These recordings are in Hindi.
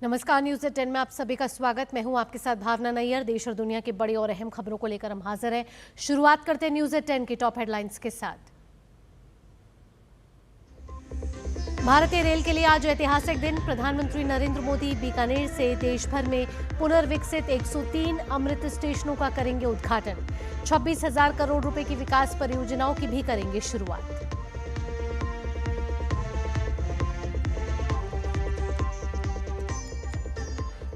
नमस्कार, न्यूज़ 10 में आप सभी का स्वागत। मैं हूं आपके साथ भावना नैयर। देश और दुनिया की बड़ी और अहम खबरों को लेकर हम हाजिर हैं। शुरुआत करते हैं न्यूज़ 10 की टॉप हेडलाइंस के साथ। भारतीय रेल के लिए आज ऐतिहासिक दिन। प्रधानमंत्री नरेंद्र मोदी बीकानेर से देश भर में पुनर्विकसित 103 अमृत स्टेशनों का करेंगे उद्घाटन। 26,000 करोड़ रुपए की विकास परियोजनाओं की भी करेंगे शुरुआत।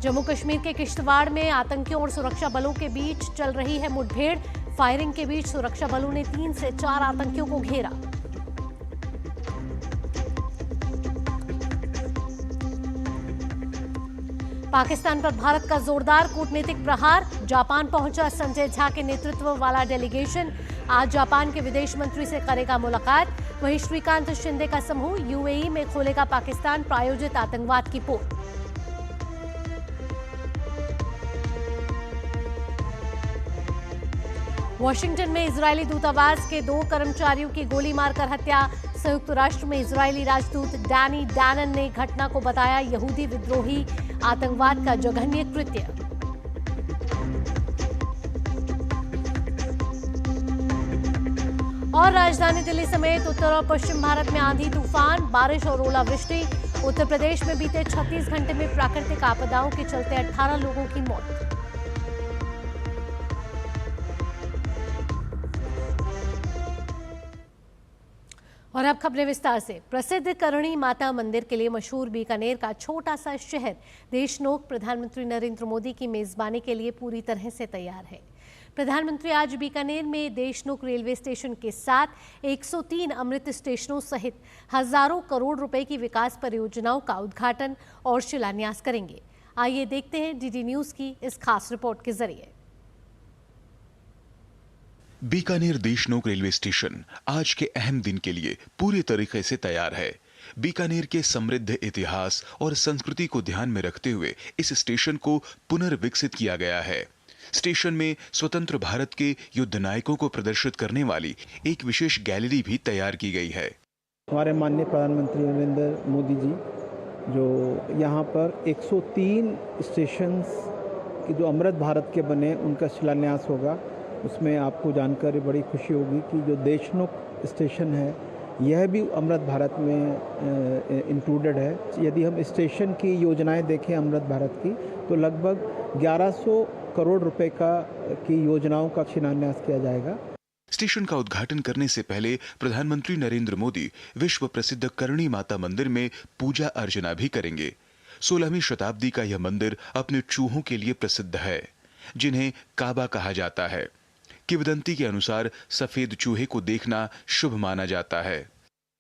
जम्मू कश्मीर के किश्तवाड़ में आतंकियों और सुरक्षा बलों के बीच चल रही है मुठभेड़। फायरिंग के बीच सुरक्षा बलों ने 3 से 4 आतंकियों को घेरा। पाकिस्तान पर भारत का जोरदार कूटनीतिक प्रहार। जापान पहुंचा संजय झा के नेतृत्व वाला डेलीगेशन। आज जापान के विदेश मंत्री से करेगा मुलाकात। वहीं श्रीकांत शिंदे का समूह यूएई में खोलेगा पाकिस्तान प्रायोजित आतंकवाद की पोल। वॉशिंगटन में इजरायली दूतावास के 2 कर्मचारियों की गोली मारकर हत्या। संयुक्त राष्ट्र में इजरायली राजदूत डैनी डैनन ने घटना को बताया यहूदी विद्रोही आतंकवाद का जघन्य कृत्य। और राजधानी दिल्ली समेत उत्तर और पश्चिम भारत में आंधी तूफान, बारिश और ओलावृष्टि। उत्तर प्रदेश में बीते 36 घंटे में प्राकृतिक आपदाओं के चलते 18 लोगों की मौत। और अब खबरें विस्तार से। प्रसिद्ध करणी माता मंदिर के लिए मशहूर बीकानेर का छोटा सा शहर देशनोक प्रधानमंत्री नरेंद्र मोदी की मेजबानी के लिए पूरी तरह से तैयार है। प्रधानमंत्री आज बीकानेर में देशनोक रेलवे स्टेशन के साथ 103 अमृत स्टेशनों सहित हजारों करोड़ रुपए की विकास परियोजनाओं का उद्घाटन और शिलान्यास करेंगे। आइए देखते हैं डीडी न्यूज की इस खास रिपोर्ट के जरिए। बीकानेर देशनोक रेलवे स्टेशन आज के अहम दिन के लिए पूरे तरीके से तैयार है। बीकानेर के समृद्ध इतिहास और संस्कृति को ध्यान में रखते हुए इस स्टेशन को पुनर्विकसित किया गया है। स्टेशन में स्वतंत्र भारत के युद्ध नायकों को प्रदर्शित करने वाली एक विशेष गैलरी भी तैयार की गई है। हमारे माननीय प्रधानमंत्री नरेंद्र मोदी जी जो यहाँ पर 103 स्टेशन की जो अमृत भारत के बने उनका शिलान्यास होगा। उसमें आपको जानकर बड़ी खुशी होगी कि जो देशनोक स्टेशन है यह भी अमृत भारत में इंक्लूडेड है। यदि हम स्टेशन की योजनाएं देखें अमृत भारत की तो लगभग 1100 करोड़ रुपए की योजनाओं का शिलान्यास किया जाएगा। स्टेशन का उद्घाटन करने से पहले प्रधानमंत्री नरेंद्र मोदी विश्व प्रसिद्ध करणी माता मंदिर में पूजा अर्चना भी करेंगे। 16वीं शताब्दी का यह मंदिर अपने चूहों के लिए प्रसिद्ध है, जिन्हें काबा कहा जाता है। किंवदंती के अनुसार सफेद चूहे को देखना शुभ माना जाता है।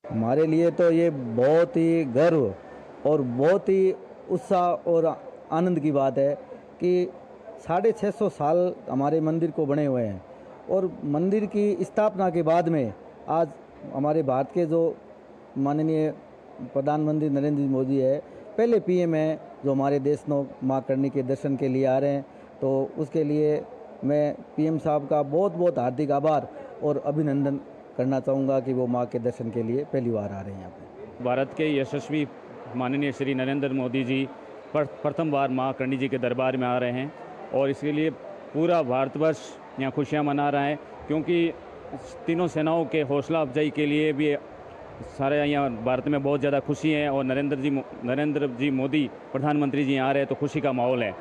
हमारे लिए तो ये बहुत ही गर्व और बहुत ही उत्साह और आनंद की बात है कि 650 साल हमारे मंदिर को बने हुए हैं और मंदिर की स्थापना के बाद में आज हमारे भारत के जो माननीय प्रधानमंत्री नरेंद्र मोदी है, पहले पीएम है जो हमारे देशनोक मां करणी के दर्शन के लिए आ रहे हैं, तो उसके लिए मैं पीएम साहब का बहुत बहुत हार्दिक आभार और अभिनंदन करना चाहूँगा कि वो माँ के दर्शन के लिए पहली बार आ रहे हैं यहाँ पे। भारत के यशस्वी माननीय श्री नरेंद्र मोदी जी प्रथम बार माँ करणी जी के दरबार में आ रहे हैं और इसके लिए पूरा भारतवर्ष यहाँ खुशियाँ मना रहा है, क्योंकि तीनों सेनाओं के हौसला अफजाई के लिए भी सारे यहाँ भारत में बहुत ज़्यादा खुशी है और नरेंद्र जी मोदी प्रधानमंत्री जी आ रहे हैं तो खुशी का माहौल है।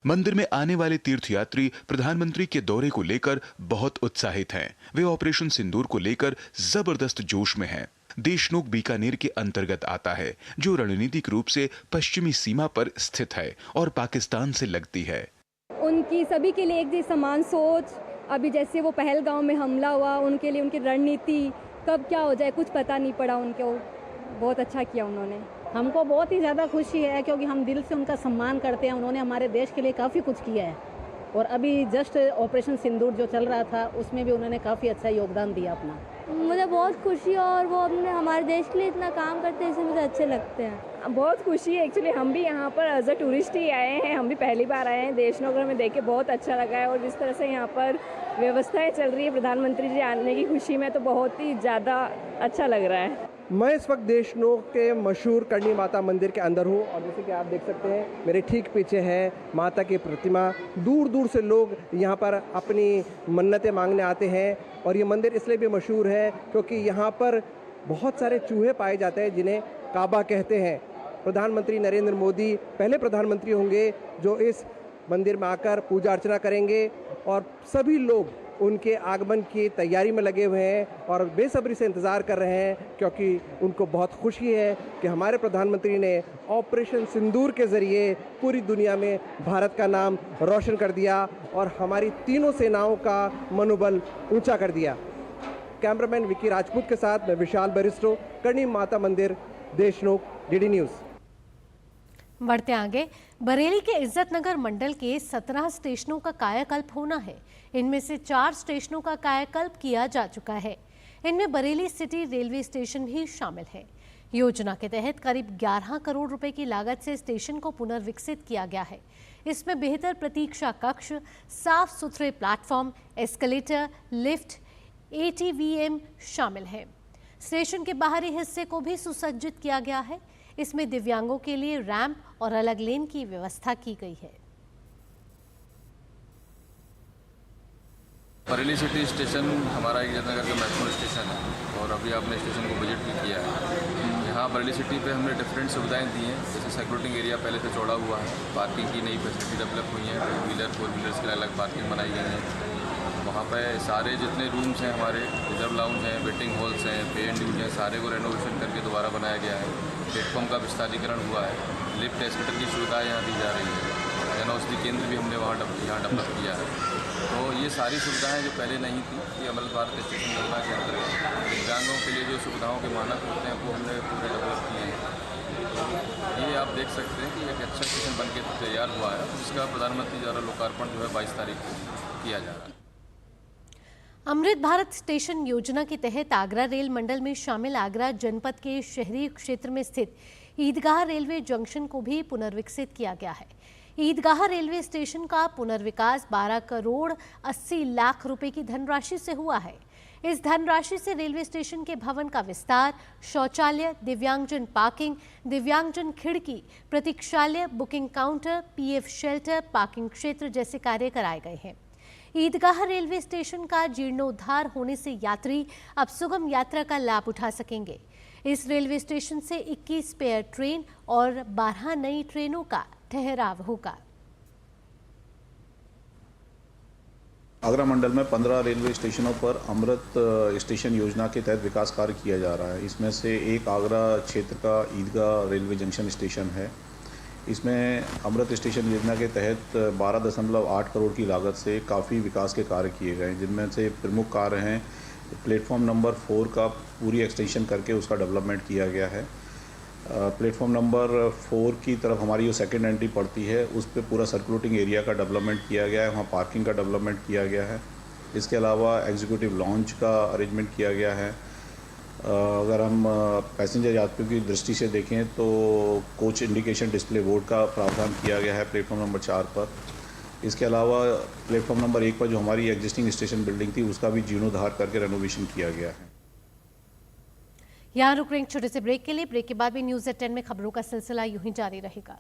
मंदिर में आने वाले तीर्थयात्री प्रधानमंत्री के दौरे को लेकर बहुत उत्साहित हैं। वे ऑपरेशन सिंदूर को लेकर जबरदस्त जोश में हैं। देशनोक बीकानेर के अंतर्गत आता है, जो रणनीतिक रूप से पश्चिमी सीमा पर स्थित है और पाकिस्तान से लगती है। उनकी सभी के लिए एक जैसी समान सोच, अभी जैसे वो पहलगांव में हमला हुआ, उनके लिए उनकी रणनीति कब क्या हो जाए कुछ पता नहीं पड़ा। उनको बहुत अच्छा किया उन्होंने। हमको बहुत ही ज़्यादा खुशी है क्योंकि हम दिल से उनका सम्मान करते हैं। उन्होंने हमारे देश के लिए काफ़ी कुछ किया है और अभी जस्ट ऑपरेशन सिंदूर जो चल रहा था उसमें भी उन्होंने काफ़ी अच्छा योगदान दिया अपना। मुझे बहुत खुशी है और वो अपने हमारे देश के लिए इतना काम करते हैं, इसलिए मुझे अच्छे लगते हैं। बहुत खुशी है। एक्चुअली हम भी यहाँ पर एज अ टूरिस्ट ही आए हैं, हम भी पहली बार आए हैं। देशनोक में देख के बहुत अच्छा लगा है और जिस तरह से यहाँ पर व्यवस्थाएं चल रही है प्रधानमंत्री जी आने की खुशी में, तो बहुत ही ज़्यादा अच्छा लग रहा है। मैं इस वक्त देशनोक के मशहूर करणी माता मंदिर के अंदर हूँ और जैसे कि आप देख सकते हैं मेरे ठीक पीछे है माता की प्रतिमा। दूर दूर से लोग यहाँ पर अपनी मन्नतें मांगने आते हैं और ये मंदिर इसलिए भी मशहूर है क्योंकि यहाँ पर बहुत सारे चूहे पाए जाते हैं जिन्हें काबा कहते हैं। प्रधानमंत्री नरेंद्र मोदी पहले प्रधानमंत्री होंगे जो इस मंदिर में आकर पूजा अर्चना करेंगे और सभी लोग उनके आगमन की तैयारी में लगे हुए हैं और बेसब्री से इंतज़ार कर रहे हैं क्योंकि उनको बहुत खुशी है कि हमारे प्रधानमंत्री ने ऑपरेशन सिंदूर के ज़रिए पूरी दुनिया में भारत का नाम रोशन कर दिया और हमारी तीनों सेनाओं का मनोबल ऊंचा कर दिया। कैमरामैन विकी राजपूत के साथ मैं विशाल बरिस्टो, करणी माता मंदिर, देशनोक, डीडी न्यूज़। बढ़ते आगे, बरेली के इज्जत नगर मंडल के 17 स्टेशनों का कायाकल्प होना है। इनमें से 4 स्टेशनों का कायाकल्प किया जा चुका है। इनमें बरेली सिटी रेलवे स्टेशन भी शामिल है। योजना के तहत करीब 11 करोड़ रुपए की लागत से स्टेशन को पुनर्विकसित किया गया है। इसमें बेहतर प्रतीक्षा कक्ष, साफ सुथरे प्लेटफॉर्म, एस्केलेटर, लिफ्ट, ATVM शामिल है। स्टेशन के बाहरी हिस्से को भी सुसज्जित किया गया है। इसमें दिव्यांगों के लिए रैंप और अलग लेन की व्यवस्था की गई है। बरेली सिटी स्टेशन हमारा एक इज्जतनगर का महत्वपूर्ण स्टेशन है और अभी आपने स्टेशन को विजिट भी किया है। यहाँ बरेली सिटी पे हमने डिफरेंट सुविधाएं दी हैं, जैसे साइक्लोटिंग एरिया पहले से चौड़ा हुआ है, पार्किंग की नई फैसिलिटी डेवलप हुई है, 2 व्हीलर 4 व्हीलर्स के लिए अलग पार्किंग बनाई गई है। वहाँ पे सारे जितने रूम्स हैं हमारे, रिजर्व लाउंज हैं, वेटिंग हॉल्स हैं, पे एंड ड्यूज हैं, सारे को रेनोवेशन करके दोबारा बनाया गया है। प्लेटफॉर्म का विस्तारीकरण हुआ है, लिफ्ट एस्केलेटर की सुविधा यहाँ दी जा रही है, जन औषधि केंद्र भी हमने वहाँ डेवलप किया है। तो ये सारी सुविधाएं जो पहले नहीं थी, ये अमृत भारत स्टेशन योजना के अंतर्गत दिव्यांगों के लिए जो सुविधाओं के मानक होते हैं वो हमने पूरे डेवलप किए हैं। ये आप देख सकते हैं कि एक अच्छा स्टेशन बन के तैयार हुआ है, जिसका प्रधानमंत्री द्वारा लोकार्पण जो है 22 तारीख को किया जा रहा है। अमृत भारत स्टेशन योजना के तहत आगरा रेल मंडल में शामिल आगरा जनपद के शहरी क्षेत्र में स्थित ईदगाह रेलवे जंक्शन को भी पुनर्विकसित किया गया है। ईदगाह रेलवे स्टेशन का पुनर्विकास 12 करोड़ 80 लाख रुपए की धनराशि से हुआ है। इस धनराशि से रेलवे स्टेशन के भवन का विस्तार, शौचालय, दिव्यांगजन पार्किंग, दिव्यांगजन खिड़की, प्रतीक्षालय, booking counter, PF shelter, parking क्षेत्र जैसे कार्य कराए गए हैं। ईदगाह रेलवे स्टेशन का जीर्णोद्धार होने से यात्री अब सुगम यात्रा का लाभ उठा सकेंगे। इस रेलवे स्टेशन से 21 स्पेयर ट्रेन और 12 नई ट्रेनों का ठहराव होगा। आगरा मंडल में 15 रेलवे स्टेशनों पर अमृत स्टेशन योजना के तहत विकास कार्य किया जा रहा है। इसमें से एक आगरा क्षेत्र का ईदगाह रेलवे जंक्शन स्टेशन है। इसमें अमृत स्टेशन योजना के तहत 12.8 करोड़ की लागत से काफ़ी विकास के कार्य किए गए हैं, जिनमें से प्रमुख कार्य हैं प्लेटफॉर्म नंबर 4 का पूरी एक्सटेंशन करके उसका डेवलपमेंट किया गया है। प्लेटफॉर्म नंबर 4 की तरफ हमारी जो सेकेंड एंट्री पड़ती है उस पर पूरा सर्कुलेटिंग एरिया का डेवलपमेंट किया गया है, वहाँ पार्किंग का डेवलपमेंट किया गया है। इसके अलावा एग्जीक्यूटिव लॉन्च का अरेंजमेंट किया गया है। अगर हम पैसेंजर यात्रियों की दृष्टि से देखें तो कोच इंडिकेशन डिस्प्ले बोर्ड का प्रावधान किया गया है प्लेटफॉर्म नंबर 4 पर। इसके अलावा प्लेटफॉर्म नंबर 1 पर जो हमारी एग्जिस्टिंग स्टेशन बिल्डिंग थी उसका भी जीर्णोद्धार करके रेनोवेशन किया गया है। यहाँ रुक रहे हैं छोटे से ब्रेक के लिए। ब्रेक के बाद भी न्यूज़ एट 10 में खबरों का सिलसिला यूं ही जारी रहेगा।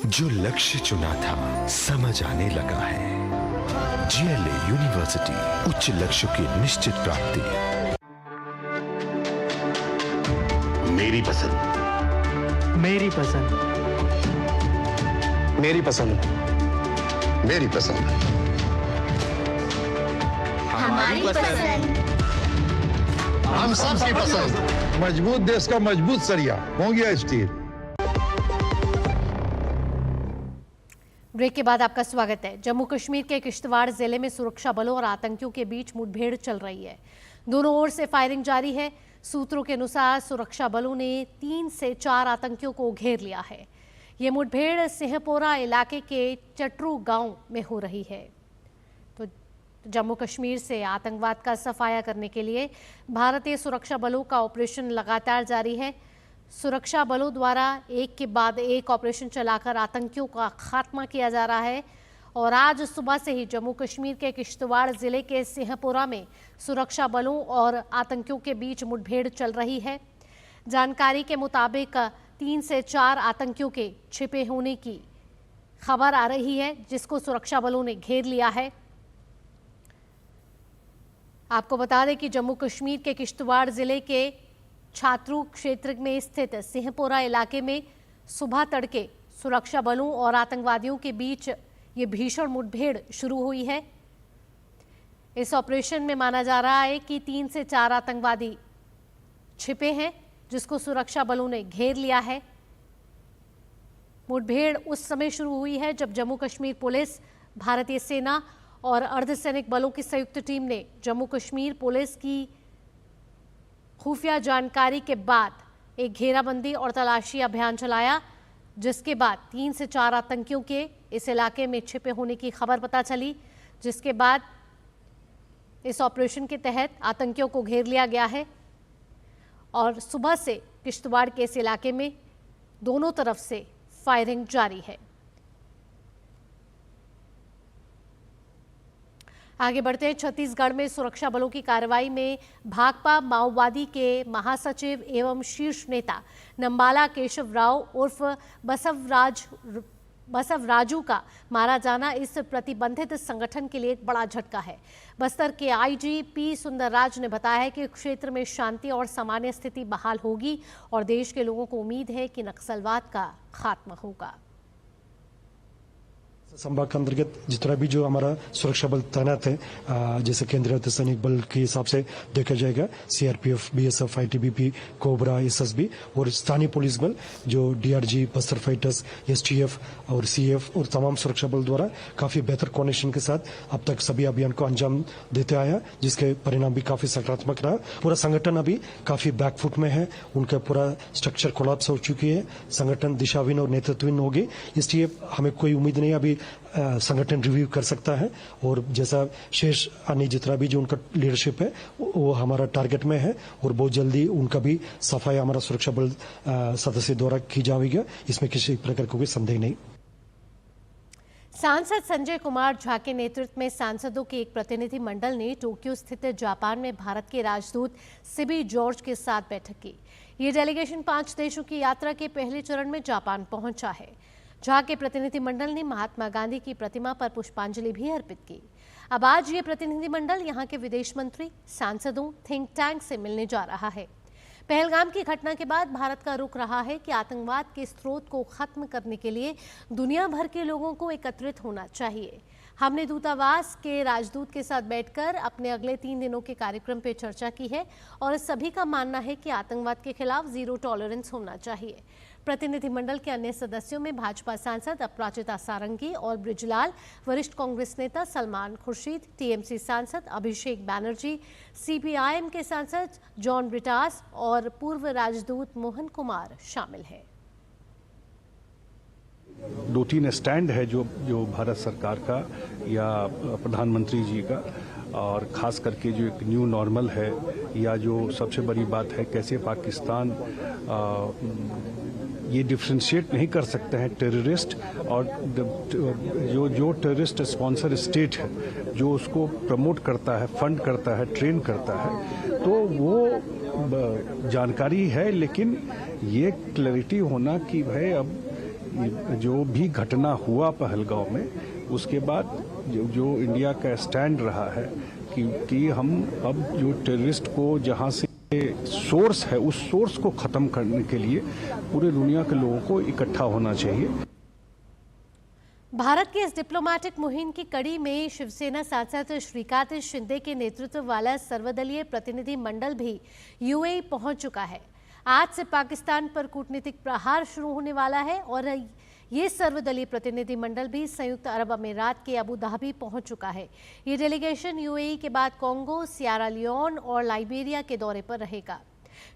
जो लक्ष्य चुना था समझ आने लगा है। GLA यूनिवर्सिटी, उच्च लक्ष्य की निश्चित प्राप्ति। मेरी पसंद, मेरी पसंद, मेरी पसंद, मेरी पसंद, हमारी पसंद, हम सबकी पसंद। मजबूत देश का मजबूत सरिया हो गया स्टील। ब्रेक के बाद आपका स्वागत है। जम्मू कश्मीर के किश्तवाड़ जिले में सुरक्षा बलों और आतंकियों के बीच मुठभेड़ चल रही है। दोनों ओर से फायरिंग जारी है। सूत्रों के अनुसार सुरक्षा बलों ने 3 से 4 आतंकियों को घेर लिया है। ये मुठभेड़ सिंहपोरा इलाके के चटरू गांव में हो रही है। तो जम्मू कश्मीर से आतंकवाद का सफाया करने के लिए भारतीय सुरक्षा बलों का ऑपरेशन लगातार जारी है। सुरक्षा बलों द्वारा एक के बाद एक ऑपरेशन चलाकर आतंकियों का खात्मा किया जा रहा है और आज सुबह से ही जम्मू कश्मीर के किश्तवाड़ जिले के सिंहपुरा में सुरक्षा बलों और आतंकियों के बीच मुठभेड़ चल रही है। जानकारी के मुताबिक 3 से 4 आतंकियों के छिपे होने की खबर आ रही है, जिसको सुरक्षा बलों ने घेर लिया है। आपको बता दें कि जम्मू कश्मीर के किश्तवाड़ जिले के छात्रू क्षेत्र में स्थित सिंहपुरा इलाके में सुबह तड़के सुरक्षा बलों और आतंकवादियों के बीच ये भीषण मुठभेड़ शुरू हुई है। इस ऑपरेशन में माना जा रहा है कि 3 से 4 आतंकवादी छिपे हैं, जिसको सुरक्षा बलों ने घेर लिया है। मुठभेड़ उस समय शुरू हुई है जब जम्मू कश्मीर पुलिस, भारतीय सेना और अर्धसैनिक बलों की संयुक्त टीम ने जम्मू कश्मीर पुलिस की खुफिया जानकारी के बाद एक घेराबंदी और तलाशी अभियान चलाया, जिसके बाद 3 से 4 आतंकियों के इस इलाके में छिपे होने की खबर पता चली, जिसके बाद इस ऑपरेशन के तहत आतंकियों को घेर लिया गया है और सुबह से किश्तवाड़ के इस इलाके में दोनों तरफ से फायरिंग जारी है। आगे बढ़ते हैं। छत्तीसगढ़ में सुरक्षा बलों की कार्रवाई में भाकपा माओवादी के महासचिव एवं शीर्ष नेता नंबाला केशव राव उर्फ बसवराजू का मारा जाना इस प्रतिबंधित संगठन के लिए एक बड़ा झटका है। बस्तर के आईजी पी सुंदरराज ने बताया है कि क्षेत्र में शांति और सामान्य स्थिति बहाल होगी और देश के लोगों को उम्मीद है कि नक्सलवाद का खात्मा होगा। संभाग के अंतर्गत जितना भी जो हमारा सुरक्षा बल तैनात है, जैसे केंद्रीय अर्धसैनिक बल के हिसाब से देखा जाएगा, CRPF, BSF, ITBP, cobra, SSB और स्थानीय पुलिस बल जो डीआरजी, बस्तर फाइटर्स, एसटीएफ और सीएफ और तमाम सुरक्षा बल द्वारा काफी बेहतर कोऑर्डिनेशन के साथ अब तक सभी अभियान को अंजाम देते आया, जिसके परिणाम भी काफी सकारात्मक रहा। पूरा संगठन अभी काफी बैकफुट में है, उनका पूरा स्ट्रक्चर कोलैप्स हो चुकी है, संगठन दिशाहीन और नेतृत्वहीन हो गई। इसलिए हमें कोई उम्मीद नहीं अभी संगठन रिव्यू कर सकता है और जैसा शेष अन्य जितना भी जो उनका लीडरशिप है वो हमारा टारगेट में है और बहुत जल्दी उनका भी सफाई हमारा सुरक्षा बल सदस्य द्वारा की जाएगी, इसमें किसी प्रकार का कोई संदेह नहीं। सांसद संजय कुमार झा के नेतृत्व में सांसदों के एक प्रतिनिधि मंडल ने टोक्यो स्थित जापान में भारत के राजदूत सिबी जॉर्ज के साथ बैठक की। ये डेलीगेशन 5 देशों की यात्रा के पहले चरण में जापान पहुंचा है। झा के प्रतिनिधिमंडल ने महात्मा गांधी की प्रतिमा पर पुष्पांजलि भी अर्पित की। अब आज ये प्रतिनिधिमंडल यहां के विदेश मंत्री, सांसदों, थिंक टैंक से मिलने जा रहा है। पहलगाम की घटना के बाद भारत का रुख रहा है कि आतंकवाद के स्रोत को खत्म करने के लिए दुनिया भर के लोगों को एकत्रित होना चाहिए। हमने दूतावास के राजदूत के साथ बैठकर अपने अगले 3 दिनों के कार्यक्रम पर चर्चा की है और सभी का मानना है कि आतंकवाद के खिलाफ जीरो टॉलरेंस होना चाहिए। प्रतिनिधिमंडल के अन्य सदस्यों में भाजपा सांसद अपराजिता सारंगी और बृजलाल, वरिष्ठ कांग्रेस नेता सलमान खुर्शीद, टीएमसी सांसद अभिषेक बैनर्जी, सीपीआईएम के सांसद जॉन ब्रिटास और पूर्व राजदूत मोहन कुमार शामिल हैं। 2-3 स्टैंड है जो भारत सरकार का या प्रधानमंत्री जी का, और ख़ास करके जो एक न्यू नॉर्मल है या जो सबसे बड़ी बात है कैसे पाकिस्तान ये डिफ्रेंशिएट नहीं कर सकते हैं टेररिस्ट और जो टेररिस्ट स्पॉन्सर स्टेट है जो उसको प्रमोट करता है, फंड करता है, ट्रेन करता है, तो वो जानकारी है। लेकिन ये क्लैरिटी होना कि भाई अब जो भी घटना हुआ पहलगांव में उसके बाद जो इंडिया का स्टैंड रहा है कि हम अब जो टेररिस्ट को जहां से सोर्स है उस सोर्स को खत्म करने के लिए पूरे दुनिया के लोगों को इकट्ठा होना चाहिए। भारत की इस डिप्लोमेटिक मुहिम की कड़ी में शिवसेना सांसद श्रीकांत शिंदे के नेतृत्व वाला सर्वदलीय प्रतिनिधि मंडल भी यूएई पहुंच चुका है। आज से पाकिस्तान पर कूटनीतिक प्रहार शुरू होने वाला है और ये सर्वदलीय प्रतिनिधि मंडल भी संयुक्त अरब अमीरात के अबू धाबी पहुंच चुका है। ये डेलीगेशन यूएई के बाद कोंगो, सियरा लियोन और लाइबेरिया के दौरे पर रहेगा।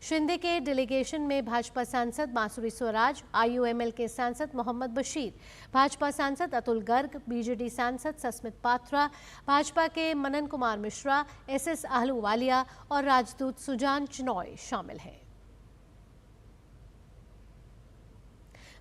शिंदे के डेलीगेशन में भाजपा सांसद मासूरी स्वराज, आईयूएमएल के सांसद मोहम्मद बशीर, भाजपा सांसद अतुल गर्ग, बीजेडी सांसद सस्मित पात्रा, भाजपा के मनन कुमार मिश्रा, एसएस आहलूवालिया और राजदूत सुजान चिनॉय शामिल हैं।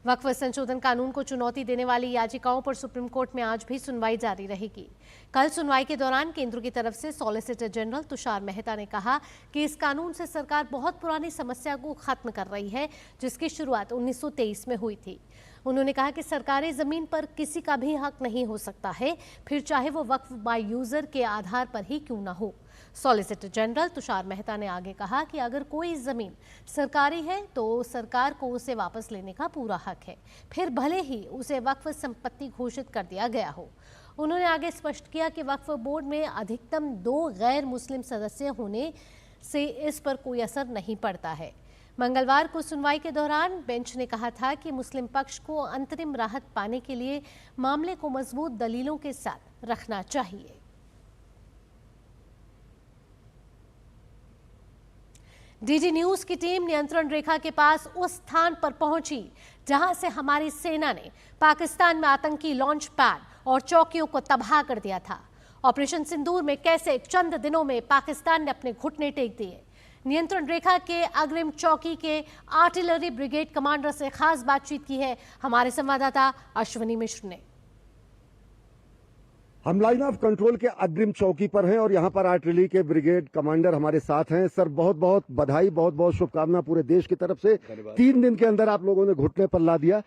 वक्फ संशोधन कानून को चुनौती देने वाली याचिकाओं पर सुप्रीम कोर्ट में आज भी सुनवाई जारी रहेगी। कल सुनवाई के दौरान केंद्र की तरफ से सॉलिसिटर जनरल तुषार मेहता ने कहा कि इस कानून से सरकार बहुत पुरानी समस्या को खत्म कर रही है, जिसकी शुरुआत 1923 में हुई थी। उन्होंने कहा कि सरकारी जमीन पर किसी का भी हक नहीं हो सकता है, फिर चाहे वो वक्फ बाय यूजर के आधार पर ही क्यों ना हो। सॉलिसिटर जनरल तुषार मेहता ने आगे कहा कि अगर कोई जमीन सरकारी है तो सरकार को उसे वापस लेने का पूरा हक है, फिर भले ही उसे वक्फ संपत्ति घोषित कर दिया गया हो। उन्होंने आगे स्पष्ट किया कि वक्फ बोर्ड में अधिकतम 2 गैर मुस्लिम सदस्य होने से इस पर कोई असर नहीं पड़ता है। मंगलवार को सुनवाई के दौरान बेंच ने कहा था कि मुस्लिम पक्ष को अंतरिम राहत पाने के लिए मामले को मजबूत दलीलों के साथ रखना चाहिए। डीडी न्यूज की टीम नियंत्रण रेखा के पास उस स्थान पर पहुंची जहां से हमारी सेना ने पाकिस्तान में आतंकी लॉन्च पैड और चौकियों को तबाह कर दिया था। ऑपरेशन सिंदूर में कैसे चंद दिनों में पाकिस्तान ने अपने घुटने टेक दिए। नियंत्रण रेखा के अग्रिम चौकी के आर्टिलरी ब्रिगेड कमांडर से खास बातचीत की है हमारे संवाददाता अश्विनी मिश्र ने। हम लाइन ऑफ कंट्रोल के अग्रिम चौकी पर हैं और यहाँ पर आर्टिलरी के ब्रिगेड कमांडर हमारे साथ हैं। सर, बहुत बहुत बधाई, बहुत बहुत शुभकामना पूरे देश की तरफ से। 3 दिन के अंदर आप लोगों ने घुटने पर ला दिया।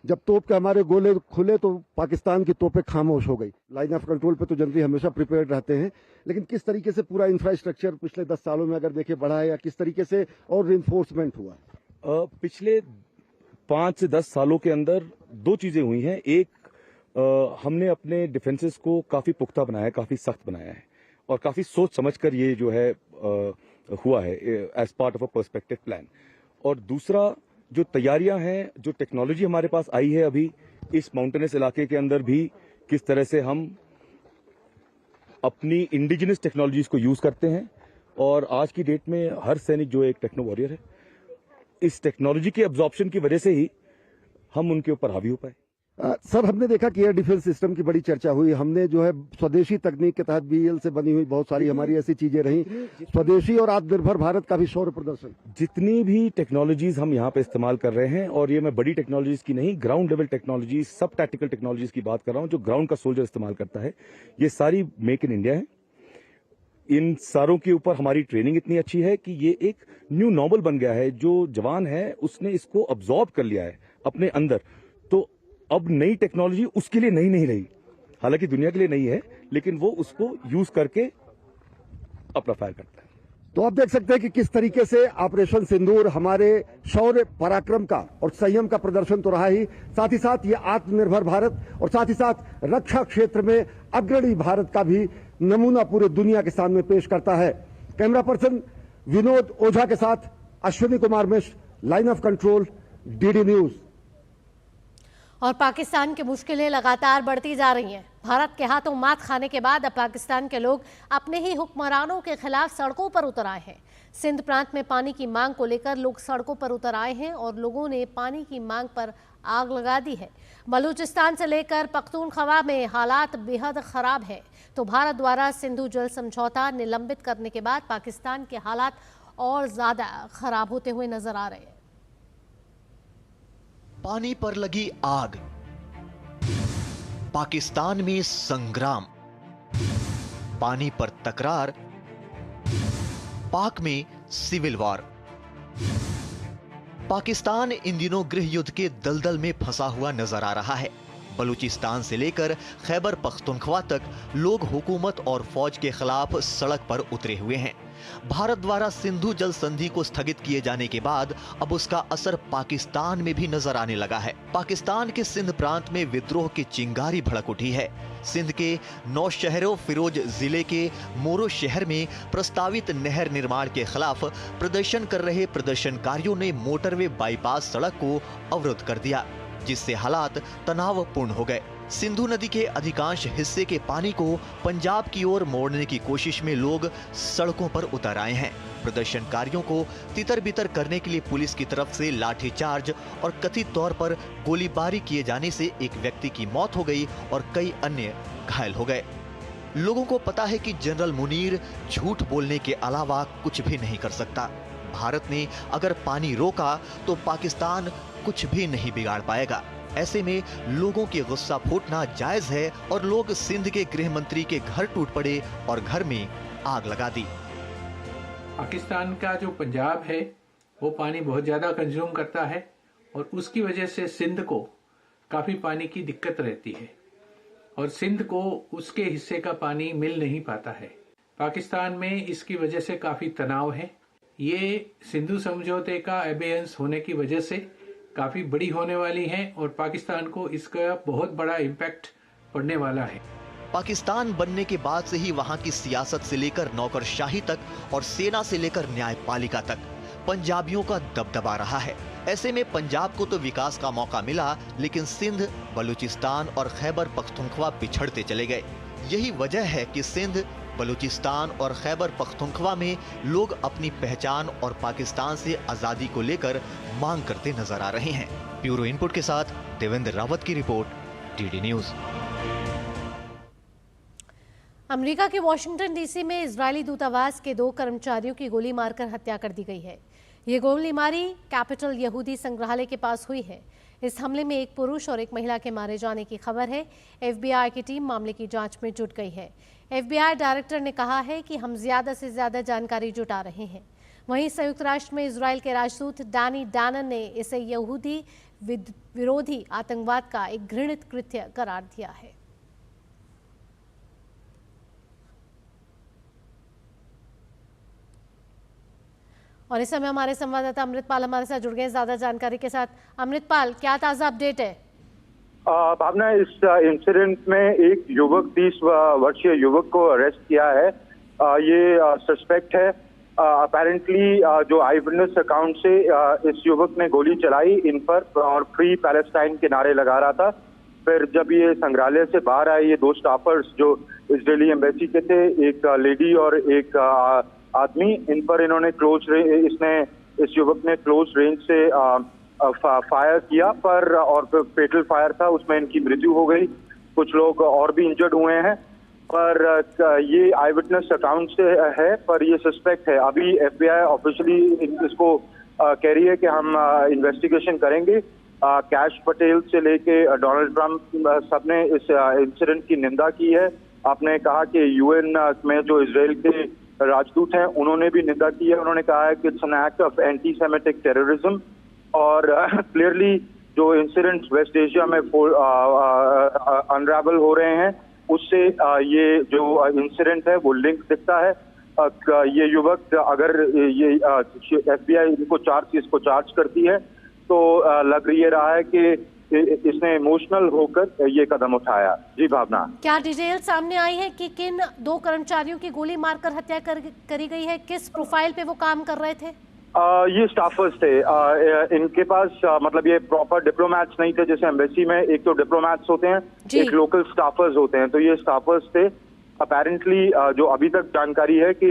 जब तोप के हमारे गोले खुले तो पाकिस्तान की तोपें खामोश हो गई। लाइन ऑफ कंट्रोल पे तो जनरली हमेशा प्रिपेयर्ड रहते हैं, लेकिन किस तरीके से पूरा इंफ्रास्ट्रक्चर पिछले 10 सालों में अगर देखे बढ़ा है या किस तरीके से और रिइंफोर्समेंट हुआ? पिछले 5 से 10 सालों के अंदर 2 चीजें हुई हैं। एक, हमने अपने डिफेंसेस को काफी पुख्ता बनाया, काफी सख्त बनाया है और काफी सोच समझकर ये जो है हुआ है as part of a perspective plan. और दूसरा, जो तैयारियां हैं, जो टेक्नोलॉजी हमारे पास आई है अभी इस माउंटेनस इलाके के अंदर भी, किस तरह से हम अपनी इंडिजिनस टेक्नोलॉजीज को यूज करते हैं। और आज की डेट में हर सैनिक जो एक टेक्नो वॉरियर है, इस टेक्नोलॉजी के एब्जॉर्प्शन की वजह से ही हम उनके ऊपर हावी हो पाए। सर, हमने देखा कि एयर डिफेंस सिस्टम की बड़ी चर्चा हुई। हमने जो है स्वदेशी तकनीक के तहत बीएल से बनी हुई बहुत सारी हमारी ऐसी चीजें रही। स्वदेशी और आत्मनिर्भर भारत का भी शौर्य प्रदर्शन। जितनी भी टेक्नोलॉजीज हम यहाँ पे इस्तेमाल कर रहे हैं, और ये मैं बड़ी टेक्नोलॉजीज की नहीं, ग्राउंड लेवल टेक्नोलॉजी, सब टैक्टिकल टेक्नोलॉजीज की बात कर रहा हूँ, जो ग्राउंड का सोल्जर इस्तेमाल करता है, ये सारी मेक इन इंडिया है। इन सारों के ऊपर हमारी ट्रेनिंग इतनी अच्छी है कि ये एक न्यू नॉर्मल बन गया है। जो जवान है उसने इसको अब्जॉर्ब कर लिया है अपने अंदर। तो अब नई टेक्नोलॉजी उसके लिए नई नहीं रही, हालांकि दुनिया के लिए नई है, लेकिन वो उसको यूज करके अपना फायर करता है। तो आप देख सकते हैं कि किस तरीके से ऑपरेशन सिंदूर हमारे शौर्य पराक्रम का और संयम का प्रदर्शन तो रहा ही, साथ ही साथ ये आत्मनिर्भर भारत और साथ ही साथ रक्षा क्षेत्र में अग्रणी भारत का भी नमूना पूरे दुनिया के सामने पेश करता है। कैमरा पर्सन विनोद ओझा के साथ Ashwini Kumar Mishra, line of control, DD news. और पाकिस्तान की मुश्किलें लगातार बढ़ती जा रही हैं। भारत के हाथों मात खाने के बाद अब पाकिस्तान के लोग अपने ही हुक्मरानों के खिलाफ सड़कों पर उतर आए हैं। सिंध प्रांत में पानी की मांग को लेकर लोग सड़कों पर उतर आए हैं और लोगों ने पानी की मांग पर आग लगा दी है। बलूचिस्तान से लेकर पख्तूनख्वा में हालात बेहद खराब है। तो भारत द्वारा सिंधु जल समझौता निलंबित करने के बाद पाकिस्तान के हालात और ज्यादा खराब होते हुए नजर आ रहे हैं। पानी पर लगी आग, पाकिस्तान में संग्राम, पानी पर तकरार, पाक में सिविल वॉर। पाकिस्तान इन दिनों गृह युद्ध के दलदल में फंसा हुआ नजर आ रहा है। बलूचिस्तान से लेकर खैबर पख्तूनख्वा तक लोग हुकूमत और फौज के खिलाफ सड़क पर उतरे हुए हैं। भारत द्वारा सिंधु जल संधि को स्थगित किए जाने के बाद अब उसका असर पाकिस्तान में भी नजर आने लगा है। पाकिस्तान के सिंध प्रांत में विद्रोह की चिंगारी भड़क उठी है। सिंध के नौशहरों फिरोज जिले के मोरो शहर में प्रस्तावित नहर निर्माण के खिलाफ प्रदर्शन कर रहे प्रदर्शनकारियों ने मोटरवे बाईपास सड़क को अवरुद्ध कर दिया, जिससे हालात तनावपूर्ण हो गए। सिंधु नदी के अधिकांश हिस्से के पानी को पंजाब की ओर मोड़ने की कोशिश में लोग सड़कों पर उतर आए हैं। प्रदर्शनकारियों को तितर बितर करने के लिए पुलिस की तरफ से लाठीचार्ज और कथित तौर पर गोलीबारी किए जाने से एक व्यक्ति की मौत हो गई और कई अन्य घायल हो गए। लोगों को पता है कि जनरल मुनीर झूठ बोलने के अलावा कुछ भी नहीं कर सकता। भारत ने अगर पानी रोका तो पाकिस्तान कुछ भी नहीं बिगाड़ पाएगा। ऐसे में लोगों के गुस्सा फूटना जायज है और लोग सिंध के गृह मंत्री के घर टूट पड़े और घर में आग लगा दी। पाकिस्तान का जो पंजाब है वो पानी बहुत ज़्यादा कंज्यूम करता है और उसकी वजह से सिंध को काफ़ी पानी की दिक्कत रहती है और सिंध को उसके हिस्से का पानी मिल नहीं पाता है। पाकिस्तान में इसकी वजह से काफ़ी तनाव है। ये सिंधु समझौते का अबेयंस होने की वजह से काफ़ी बड़ी होने वाली है और पाकिस्तान को इसका बहुत बड़ा इम्पैक्ट पड़ने वाला है। पाकिस्तान बनने के बाद से ही वहां की सियासत से लेकर नौकरशाही तक और सेना से लेकर न्यायपालिका तक पंजाबियों का दबदबा रहा है। ऐसे में पंजाब को तो विकास का मौका मिला, लेकिन सिंध, बलूचिस्तान और खैबर पख्तूनख्वा पिछड़ते चले गए। यही वजह है कि सिंध, बलूचिस्तान और खैबर पख्तूनख्वा में लोग अपनी पहचान और पाकिस्तान से आजादी को लेकर मांग करते नजर आ रहे हैं। ब्यूरो इनपुट के साथ देवेंद्र रावत की रिपोर्ट, टीडी न्यूज। अमेरिका के वॉशिंगटन डीसी में इजरायली दूतावास के 2 कर्मचारियों की गोली मारकर हत्या कर दी गई है। ये गोलीमारी कैपिटल यहूदी संग्रहालय के पास हुई है। इस हमले में एक पुरुष और एक महिला के मारे जाने की खबर है। FBI की टीम मामले की जांच में जुट गई है। FBI डायरेक्टर ने कहा है कि हम ज्यादा से ज्यादा जानकारी जुटा रहे हैं। वहीं संयुक्त राष्ट्र में इजरायल के राजदूत डैनी डैनन ने इसे यहूदी विरोधी आतंकवाद का एक घृणित कृत्य करार दिया है। और इस समय हमारे संवाददाता अमृतपाल हमारे साथ जुड़ गए ज्यादा जानकारी के साथ। अमृतपाल, क्या ताजा अपडेट है? भावना, इस इंसिडेंट में एक युवक, 30 वर्षीय युवक को अरेस्ट किया है। ये सस्पेक्ट है। अपेरेंटली जो आई विटनेस अकाउंट से इस युवक ने गोली चलाई इन पर और फ्री पैलेस्टाइन के नारे लगा रहा था। फिर जब ये संग्रहालय से बाहर आए, ये 2 स्टाफर्स जो इजरायली एम्बेसी के थे, एक लेडी और एक आदमी, इन पर इन्होंने इस युवक ने क्लोज रेंज से फायर किया पर और फेटल फायर था, उसमें इनकी मृत्यु हो गई। कुछ लोग और भी इंजर्ड हुए हैं पर ये आई विटनेस अकाउंट से है, पर ये सस्पेक्ट है। अभी FBI ऑफिशियली इसको कह रही है कि हम इन्वेस्टिगेशन करेंगे। कैश पटेल से लेके डोनाल्ड ट्रंप सबने इस इंसिडेंट की निंदा की है। आपने कहा कि UN में जो इजराइल के राजदूत हैं उन्होंने भी निंदा की है। उन्होंने कहा है कि it's an act of anti semitic terrorism और क्लियरली जो इंसिडेंट्स वेस्ट एशिया में अनरेवल हो रहे हैं उससे ये जो इंसिडेंट है वो लिंक दिखता है। ये युवक, अगर ये FBI इसको चार्ज करती है तो लग ये रहा है कि इसने इमोशनल होकर ये कदम उठाया। जी भावना, क्या डिटेल सामने आई है कि किन 2 कर्मचारियों की गोली मारकर हत्या करी गई है? किस प्रोफाइल पे वो काम कर रहे थे? ये स्टाफर्स थे। इनके पास मतलब ये प्रॉपर डिप्लोमैट्स नहीं थे। जैसे एम्बेसी में एक तो डिप्लोमैट्स होते हैं, एक लोकल स्टाफर्स होते हैं, तो ये स्टाफर्स थे। अपेरेंटली जो अभी तक जानकारी है कि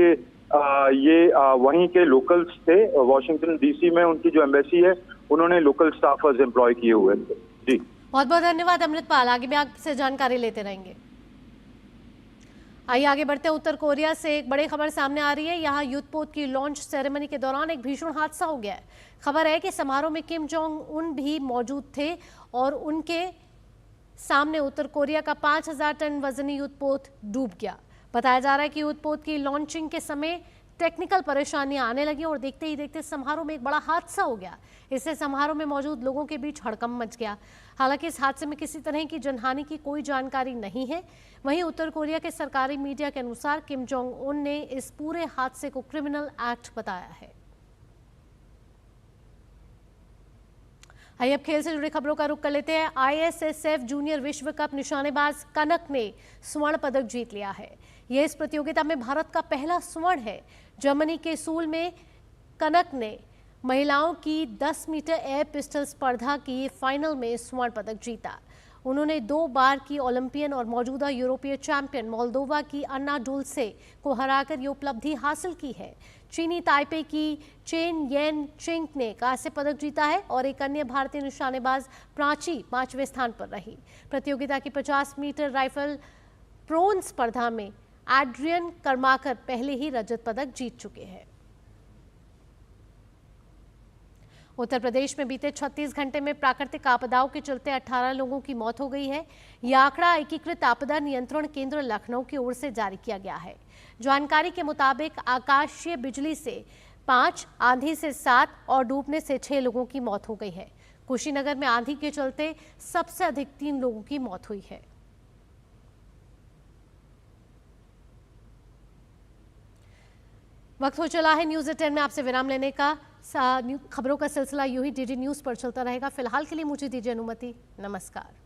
ये वहीं के लोकल्स थे। वॉशिंगटन DC में उनकी जो एम्बेसी है उन्होंने लोकल स्टाफर्स एम्प्लॉय किए हुए थे। जी, बहुत बहुत धन्यवाद अमृतपाल, आगे भी आपसे जानकारी लेते रहेंगे। आइए आगे बढ़ते हैं। उत्तर कोरिया से एक बड़ी खबर सामने आ रही है। यहाँ युद्धपोत की लॉन्च सेरेमनी के दौरान एक भीषण हादसा हो गया है। खबर है कि समारोह में किम जोंग उन भी मौजूद थे और उनके सामने उत्तर कोरिया का 5000 टन वजनी युद्धपोत डूब गया। बताया जा रहा है कि युद्धपोत की लॉन्चिंग के समय टेक्निकल परेशानियां आने लगी और देखते ही देखते समारोह में एक बड़ा हादसा हो गया। इससे समारोह में मौजूद लोगों के बीच हड़कंप मच गया। हालांकि इस हादसे में किसी तरह की जनहानि की कोई जानकारी नहीं है। वहीं उत्तर कोरिया के सरकारी मीडिया के अनुसार किम जोंग उन ने इस पूरे हादसे को क्रिमिनल एक्ट बताया है। आइए अब खेल से जुड़ी खबरों का रुख कर लेते हैं। ISSF जूनियर विश्व कप निशानेबाज कनक ने स्वर्ण पदक जीत लिया है। यह इस प्रतियोगिता में भारत का पहला स्वर्ण है। जर्मनी के सूल में कनक ने महिलाओं की 10 मीटर एयर पिस्टल स्पर्धा की फाइनल में स्वर्ण पदक जीता। उन्होंने 2 बार की ओलंपियन और मौजूदा यूरोपीय चैंपियन मोल्दोवा की अन्ना डुल्से को हराकर ये उपलब्धि हासिल की है। चीनी ताइपे की चेन येन चिंग ने कांस्य पदक जीता है और एक अन्य भारतीय निशानेबाज प्राची 5वें स्थान पर रही। प्रतियोगिता की 50 मीटर राइफल प्रोन स्पर्धा में एड्रियन कर्माकर पहले ही रजत पदक जीत चुके हैं। उत्तर प्रदेश में बीते 36 घंटे में प्राकृतिक आपदाओं के चलते 18 लोगों की मौत हो गई है। यह आंकड़ा एकीकृत आपदा नियंत्रण केंद्र लखनऊ की ओर से जारी किया गया है। जानकारी के मुताबिक आकाशीय बिजली से 5, आंधी से 7 और डूबने से 6 लोगों की मौत हो गई है। कुशीनगर में आंधी के चलते सबसे अधिक 3 लोगों की मौत हुई है। वक्त हो चला है न्यूज़ एट 10 में आपसे विराम लेने का। खबरों का सिलसिला यूं ही डीडी न्यूज़ पर चलता रहेगा। फिलहाल के लिए मुझे दीजिए अनुमति। नमस्कार।